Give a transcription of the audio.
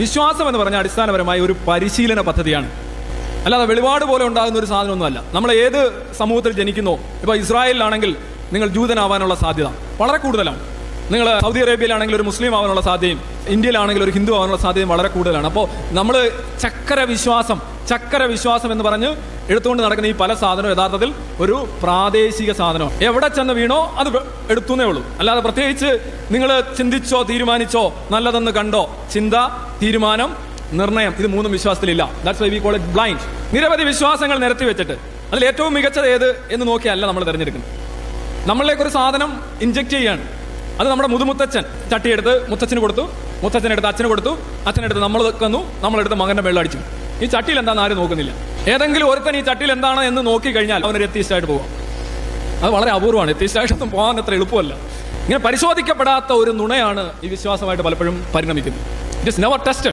വിശ്വാസം എന്ന് പറഞ്ഞാൽ അടിസ്ഥാനപരമായി ഒരു പരിശീലന പദ്ധതിയാണ്, അല്ലാതെ വെളിപാട് പോലെ ഉണ്ടാകുന്ന ഒരു സാധനമൊന്നുമല്ല. നമ്മൾ ഏത് സമൂഹത്തിൽ ജനിക്കുന്നോ, ഇപ്പോൾ ഇസ്രായേലിലാണെങ്കിൽ നിങ്ങൾ ജൂതനാവാനുള്ള സാധ്യത വളരെ കൂടുതലാണ്. നിങ്ങൾ സൗദി അറേബ്യയിലാണെങ്കിൽ ഒരു മുസ്ലിം ആവാനുള്ള സാധ്യതയും ഇന്ത്യയിലാണെങ്കിൽ ഒരു ഹിന്ദു ആവാനുള്ള സാധ്യതയും വളരെ കൂടുതലാണ്. അപ്പോൾ നമ്മൾ ചക്കര വിശ്വാസം എന്ന് പറഞ്ഞ് എടുത്തുകൊണ്ട് നടക്കുന്ന ഈ പല സാധനവും യഥാർത്ഥത്തിൽ ഒരു പ്രാദേശിക സാധനമാണ്. എവിടെ ചെന്ന് വീണോ അത് എടുത്തുന്നേ ഉള്ളൂ. അല്ലാതെ പ്രത്യേകിച്ച് നിങ്ങൾ ചിന്തിച്ചോ തീരുമാനിച്ചോ നല്ലതെന്ന് കണ്ടോ, ചിന്ത, തീരുമാനം, നിർണയം, ഇത് മൂന്നും വിശ്വാസത്തിലില്ല. That's why we call it blind. നിരവധി വിശ്വാസങ്ങൾ നിരത്തി വെച്ചിട്ട് അതിൽ ഏറ്റവും മികച്ചത് ഏത് എന്ന് നോക്കിയല്ല നമ്മൾ തിരഞ്ഞെടുക്കുന്നത്. നമ്മളിലേക്ക് ഒരു സാധനം ഇൻജെക്ട് ചെയ്യാണ്. അത് നമ്മുടെ മുതുമുത്തച്ഛൻ ചട്ടിയെടുത്ത് മുത്തച്ഛന് കൊടുത്തു, മുത്തച്ഛനെടുത്ത് അച്ഛന് കൊടുത്തു, അച്ഛനെടുത്ത് നമ്മൾ തന്നു, നമ്മളെടുത്ത് മകന്റെ വെള്ളം അടിച്ചു. ഈ ചട്ടിയിൽ എന്താണെന്ന് ആരും നോക്കുന്നില്ല. ഏതെങ്കിലും ഒരുത്തൻ ഈ ചട്ടിയിൽ എന്താണ് എന്ന് നോക്കി കഴിഞ്ഞാൽ അവനൊരു എത്തീസ്റ്റായിട്ട് പോവാം. അത് വളരെ അപൂർവമാണ്. എത്തീസ്റ്റായിട്ടൊന്നും പോകാൻ അത്ര എളുപ്പമല്ല. ഇങ്ങനെ പരിശോധിക്കപ്പെടാത്ത ഒരു നുണയാണ് ഈ വിശ്വാസമായിട്ട് പലപ്പോഴും പരിണമിക്കുന്നത്. It is never tested.